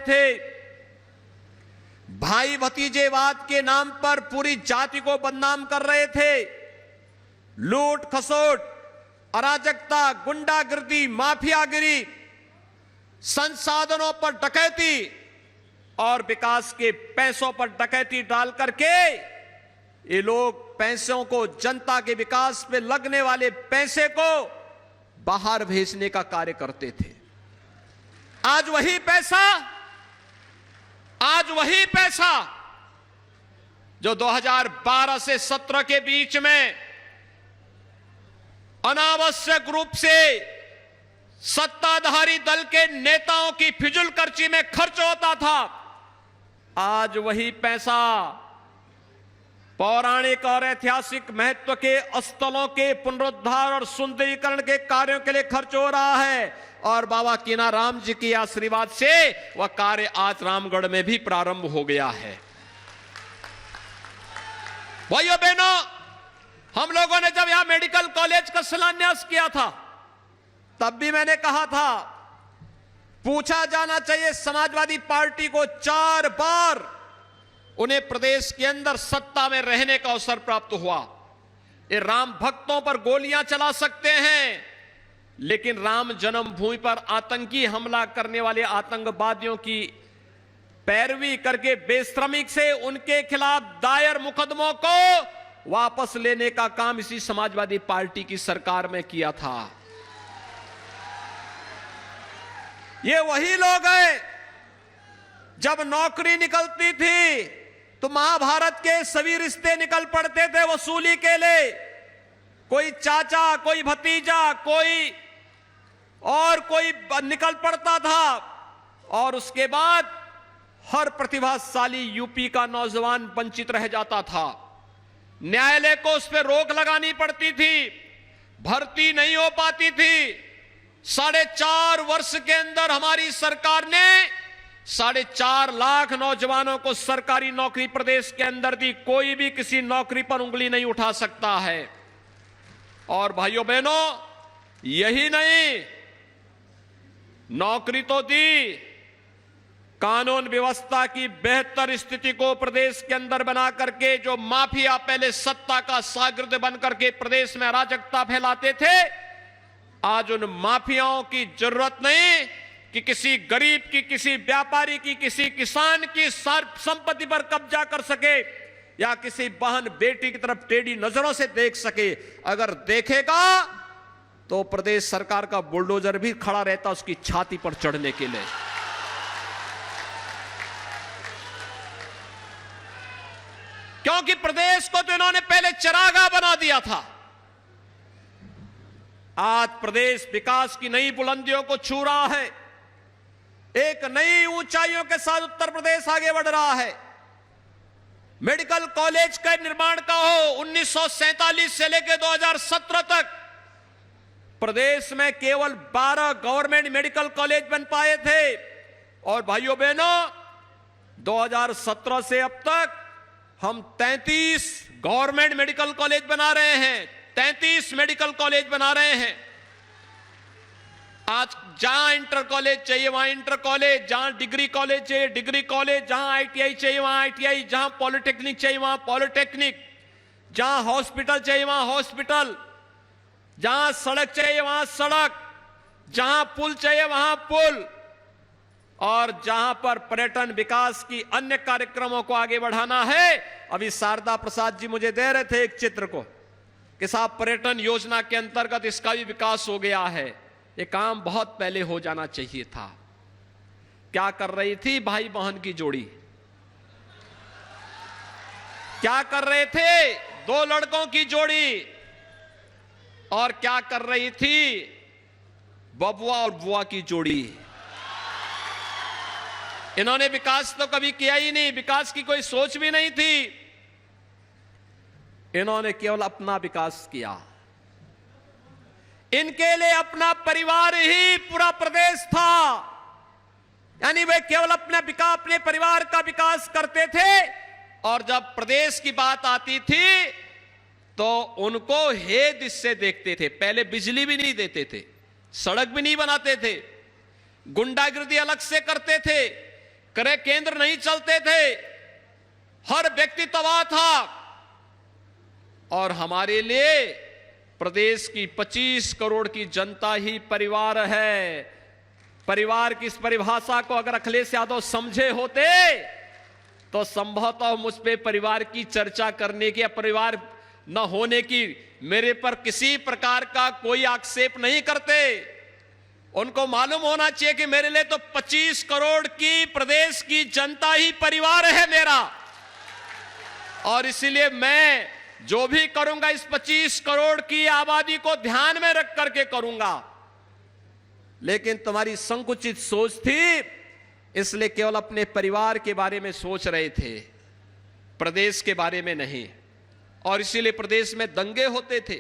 थे। भाई भतीजेवाद के नाम पर पूरी जाति को बदनाम कर रहे थे। लूट खसोट, अराजकता, गुंडागिर्दी, माफियागिरी, संसाधनों पर डकैती और विकास के पैसों पर डकैती डाल करके ये लोग पैसों को, जनता के विकास पे लगने वाले पैसे को बाहर भेजने का कार्य करते थे। आज वही पैसा जो 2012 से 17 के बीच में अनावश्यक रूप से सत्ताधारी दल के नेताओं की फिजूल खर्ची में खर्च होता था, आज वही पैसा पौराणिक और ऐतिहासिक महत्व के स्थलों के पुनरुद्धार और सुंदरीकरण के कार्यों के लिए खर्च हो रहा है। और बाबा कीनाराम जी के आशीर्वाद से वह कार्य आज रामगढ़ में भी प्रारंभ हो गया है। भाइयों बहनों, हम लोगों ने जब यहां मेडिकल कॉलेज का शिलान्यास किया था, तब भी मैंने कहा था पूछा जाना चाहिए समाजवादी पार्टी को 4 बार उन्हें प्रदेश के अंदर सत्ता में रहने का अवसर प्राप्त हुआ। ये राम भक्तों पर गोलियां चला सकते हैं, लेकिन राम जन्मभूमि पर आतंकी हमला करने वाले आतंकवादियों की पैरवी करके बेशर्मिक से उनके खिलाफ दायर मुकदमों को वापस लेने का काम इसी समाजवादी पार्टी की सरकार में किया था। ये वही लोग हैं, जब नौकरी निकलती थी तो महाभारत के सभी रिश्ते निकल पड़ते थे वसूली के लिए। कोई चाचा, कोई भतीजा, कोई निकल पड़ता था, और उसके बाद हर प्रतिभाशाली यूपी का नौजवान वंचित रह जाता था। न्यायालय को उस पर रोक लगानी पड़ती थी, भर्ती नहीं हो पाती थी। 4.5 वर्ष के अंदर हमारी सरकार ने 4.5 लाख नौजवानों को सरकारी नौकरी प्रदेश के अंदर दी। कोई भी किसी नौकरी पर उंगली नहीं उठा सकता है। और भाइयों बहनों, यही नहीं, नौकरी तो दी, कानून व्यवस्था की बेहतर स्थिति को प्रदेश के अंदर बना करके जो माफिया पहले सत्ता का शागिर्द बन करके प्रदेश में अराजकता फैलाते थे, आज उन माफियाओं की जरूरत नहीं कि किसी गरीब की, किसी व्यापारी की, किसी किसान की संपत्ति पर कब्जा कर सके या किसी बहन बेटी की तरफ टेढ़ी नजरों से देख सके। अगर देखेगा तो प्रदेश सरकार का बुलडोजर भी खड़ा रहता उसकी छाती पर चढ़ने के लिए। क्योंकि प्रदेश को तो इन्होंने पहले चरागाह बना दिया था। आज प्रदेश विकास की नई बुलंदियों को छू रहा है, एक नई ऊंचाइयों के साथ उत्तर प्रदेश आगे बढ़ रहा है। मेडिकल कॉलेज का निर्माण का हो, 1947 से लेकर 2017 तक प्रदेश में केवल 12 गवर्नमेंट मेडिकल कॉलेज बन पाए थे। और भाइयों बहनों, 2017 से अब तक हम 33 गवर्नमेंट मेडिकल कॉलेज बना रहे हैं, 33 मेडिकल कॉलेज बना रहे हैं। आज जहां इंटर कॉलेज चाहिए वहां इंटर कॉलेज, जहां डिग्री कॉलेज चाहिए डिग्री कॉलेज, जहां आईटीआई चाहिए वहां आईटीआई, जहां पॉलिटेक्निक चाहिए वहां पॉलिटेक्निक, जहां हॉस्पिटल चाहिए वहां हॉस्पिटल, जहां सड़क चाहिए वहां सड़क, जहां पुल चाहिए वहां पुल। और जहां पर पर्यटन विकास की अन्य कार्यक्रमों को आगे बढ़ाना है, अभी शारदा प्रसाद जी मुझे दे रहे थे एक चित्र को कि साहब पर्यटन योजना के अंतर्गत इसका भी विकास हो गया है। ये काम बहुत पहले हो जाना चाहिए था। क्या कर रही थी भाई बहन की जोड़ी? क्या कर रहे थे 2 लड़कों की जोड़ी? और क्या कर रही थी बबुआ और बुआ की जोड़ी? इन्होंने विकास तो कभी किया ही नहीं, विकास की कोई सोच भी नहीं थी। इन्होंने केवल अपना विकास किया। इनके लिए अपना परिवार ही पूरा प्रदेश था। यानी वे केवल अपने परिवार का विकास करते थे, और जब प्रदेश की बात आती थी तो उनको हेद इससे देखते थे। पहले बिजली भी नहीं देते थे, सड़क भी नहीं बनाते थे, गुंडागिर्दी अलग से करते थे, क्रय केंद्र नहीं चलते थे, हर व्यक्ति तबाह था। और हमारे लिए प्रदेश की 25 करोड़ की जनता ही परिवार है। परिवार की इस परिभाषा को अगर अखिलेश यादव समझे होते तो संभवतः मुझ पे परिवार की चर्चा करने की या परिवार न होने की मेरे पर किसी प्रकार का कोई आक्षेप नहीं करते। उनको मालूम होना चाहिए कि मेरे लिए तो 25 करोड़ की प्रदेश की जनता ही परिवार है मेरा, और इसीलिए मैं जो भी करूंगा इस 25 करोड़ की आबादी को ध्यान में रख करके करूंगा। लेकिन तुम्हारी संकुचित सोच थी, इसलिए केवल अपने परिवार के बारे में सोच रहे थे, प्रदेश के बारे में नहीं। और इसीलिए प्रदेश में दंगे होते थे,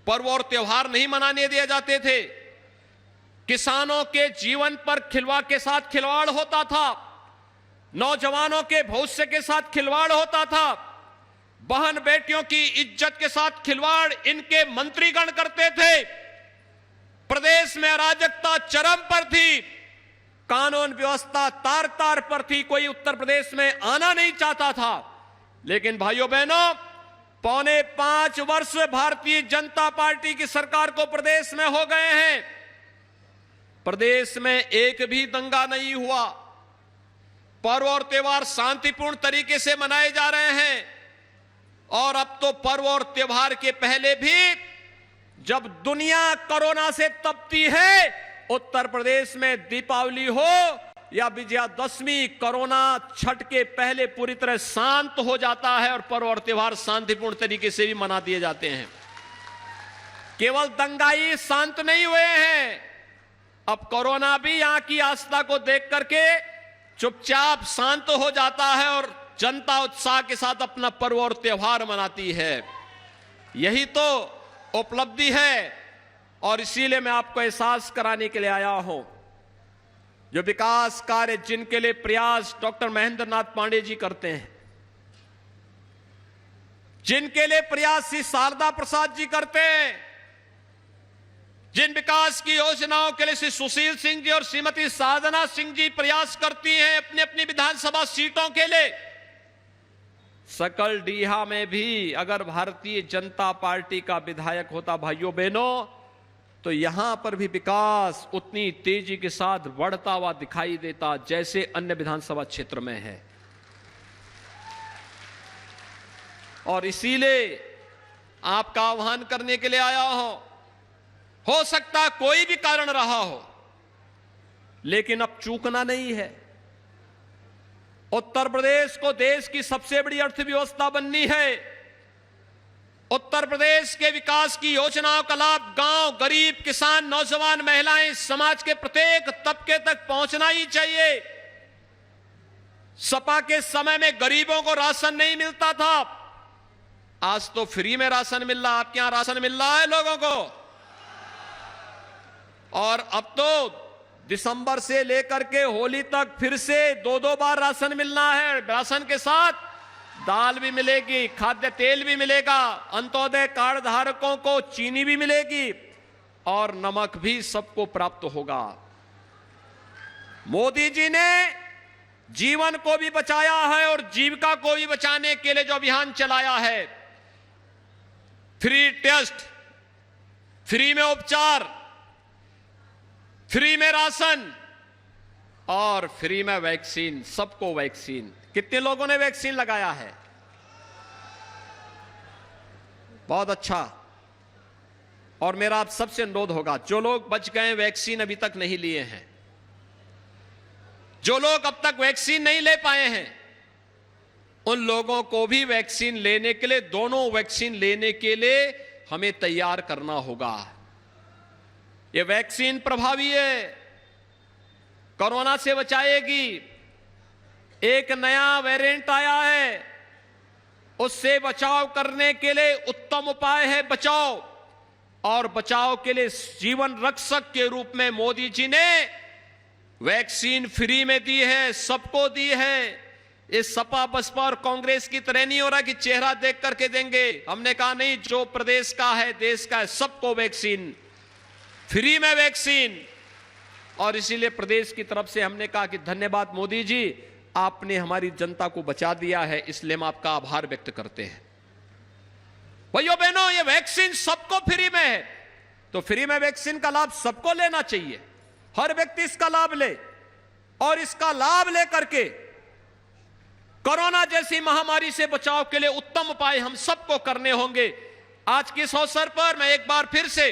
पर्व और त्योहार नहीं मनाने दिए जाते थे, किसानों के जीवन पर के साथ खिलवाड़ होता था, नौजवानों के भविष्य के साथ खिलवाड़ होता था, बहन बेटियों की इज्जत के साथ खिलवाड़ इनके मंत्रीगण करते थे। प्रदेश में अराजकता चरम पर थी, कानून व्यवस्था तार तार पर थी, कोई उत्तर प्रदेश में आना नहीं चाहता था। लेकिन भाइयों बहनों, 4.25 वर्ष भारतीय जनता पार्टी की सरकार को प्रदेश में हो गए हैं, प्रदेश में एक भी दंगा नहीं हुआ, पर्व और त्योहार शांतिपूर्ण तरीके से मनाए जा रहे हैं। और अब तो पर्व और त्योहार के पहले भी जब दुनिया कोरोना से तपती है, उत्तर प्रदेश में दीपावली हो या विजयादशमी, कोरोना छठ के पहले पूरी तरह शांत हो जाता है और पर्व और त्योहार शांतिपूर्ण तरीके से भी मना दिए जाते हैं। केवल दंगाई शांत नहीं हुए हैं, अब कोरोना भी यहां की आस्था को देख करके चुपचाप शांत हो जाता है और जनता उत्साह के साथ अपना पर्व और त्योहार मनाती है। यही तो उपलब्धि है। और इसीलिए मैं आपको एहसास कराने के लिए आया हूं, जो विकास कार्य जिनके लिए प्रयास डॉक्टर महेंद्र नाथ पांडे जी करते हैं, जिनके लिए प्रयास श्री शारदा प्रसाद जी करते हैं, जिन विकास की योजनाओं के लिए श्री सुशील सिंह जी और श्रीमती साधना सिंह जी प्रयास करती हैं अपनी अपनी विधानसभा सीटों के लिए, सकल डीहा में भी अगर भारतीय जनता पार्टी का विधायक होता भाइयों बहनों, तो यहां पर भी विकास उतनी तेजी के साथ बढ़ता हुआ दिखाई देता जैसे अन्य विधानसभा क्षेत्र में है। और इसीलिए आपका आह्वान करने के लिए आया हो सकता कोई भी कारण रहा हो, लेकिन अब चूकना नहीं है। उत्तर प्रदेश को देश की सबसे बड़ी अर्थव्यवस्था बननी है। उत्तर प्रदेश के विकास की योजनाओं का लाभ गांव, गरीब, किसान, नौजवान, महिलाएं, समाज के प्रत्येक तबके तक पहुंचना ही चाहिए। सपा के समय में गरीबों को राशन नहीं मिलता था, आज तो फ्री में राशन मिल रहा। आपके यहां राशन मिल रहा है लोगों को? और अब तो दिसंबर से लेकर के होली तक फिर से 2-2 बार राशन मिलना है। राशन के साथ दाल भी मिलेगी, खाद्य तेल भी मिलेगा, अंत्योदय कार्ड धारकों को चीनी भी मिलेगी और नमक भी सबको प्राप्त होगा। मोदी जी ने जीवन को भी बचाया है और जीविका को भी बचाने के लिए जो अभियान चलाया है, फ्री टेस्ट, फ्री में उपचार, फ्री में राशन और फ्री में वैक्सीन, सबको वैक्सीन। कितने लोगों ने वैक्सीन लगाया है? बहुत अच्छा। और मेरा आप सबसे अनुरोध होगा, जो लोग बच गए वैक्सीन अभी तक नहीं लिए हैं, जो लोग अब तक वैक्सीन नहीं ले पाए हैं, उन लोगों को भी वैक्सीन लेने के लिए, दोनों वैक्सीन लेने के लिए हमें तैयार करना होगा। ये वैक्सीन प्रभावी है, कोरोना से बचाएगी। एक नया वेरिएंट आया है, उससे बचाव करने के लिए उत्तम उपाय है बचाव। और बचाव के लिए जीवन रक्षक के रूप में मोदी जी ने वैक्सीन फ्री में दी है, सबको दी है। इस सपा, बसपा और कांग्रेस की तरह नहीं हो रहा कि चेहरा देख करके देंगे। हमने कहा नहीं, जो प्रदेश का है, देश का है, सबको वैक्सीन, फ्री में वैक्सीन। और इसीलिए प्रदेश की तरफ से हमने कहा कि धन्यवाद मोदी जी, आपने हमारी जनता को बचा दिया है, इसलिए हम आपका आभार व्यक्त करते हैं। भाइयों बहनों, ये वैक्सीन सबको फ्री में है, तो फ्री में वैक्सीन का लाभ सबको लेना चाहिए। हर व्यक्ति इसका लाभ ले और इसका लाभ लेकर के कोरोना जैसी महामारी से बचाव के लिए उत्तम उपाय हम सबको करने होंगे। आज के इस अवसर पर मैं एक बार फिर से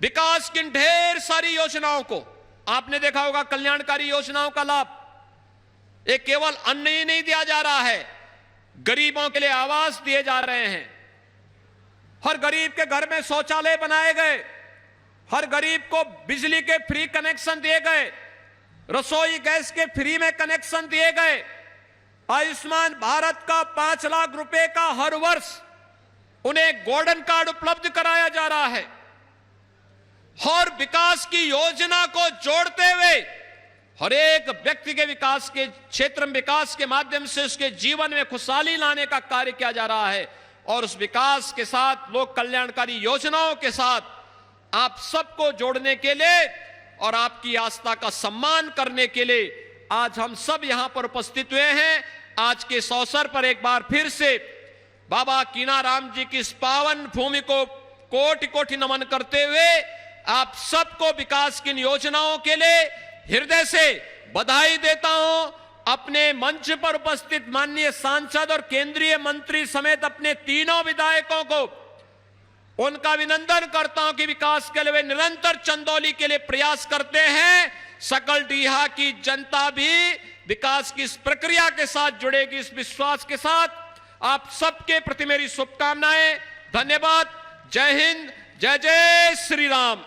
विकास की ढेर सारी योजनाओं को, आपने देखा होगा कल्याणकारी योजनाओं का लाभ, एक केवल अन्न ही नहीं दिया जा रहा है, गरीबों के लिए आवास दिए जा रहे हैं, हर गरीब के घर में शौचालय बनाए गए, हर गरीब को बिजली के फ्री कनेक्शन दिए गए, रसोई गैस के फ्री में कनेक्शन दिए गए, आयुष्मान भारत का 5 लाख रुपए का हर वर्ष उन्हें गोल्डन कार्ड उपलब्ध कराया जा रहा है। और विकास की योजना को जोड़ते हुए हर एक व्यक्ति के विकास के क्षेत्र में विकास के माध्यम से उसके जीवन में खुशहाली लाने का कार्य किया जा रहा है। और उस विकास के साथ, लोक कल्याणकारी योजनाओं के साथ आप सबको जोड़ने के लिए और आपकी आस्था का सम्मान करने के लिए आज हम सब यहां पर उपस्थित हुए हैं। आज के इस अवसर पर एक बार फिर से बाबा कीनाराम जी की इस पावन भूमि को कोटि कोटि नमन करते हुए आप सबको विकास की योजनाओं के लिए हृदय से बधाई देता हूं। अपने मंच पर उपस्थित माननीय सांसद और केंद्रीय मंत्री समेत अपने तीनों विधायकों को उनका अभिनंदन करता हूं कि विकास के लिए वे निरंतर चंदौली के लिए प्रयास करते हैं। सकल डीहा की जनता भी विकास की इस प्रक्रिया के साथ जुड़ेगी, इस विश्वास के साथ। आप सबके प्रति मेरी शुभकामनाएं। धन्यवाद। जय हिंद, जय जय श्री राम।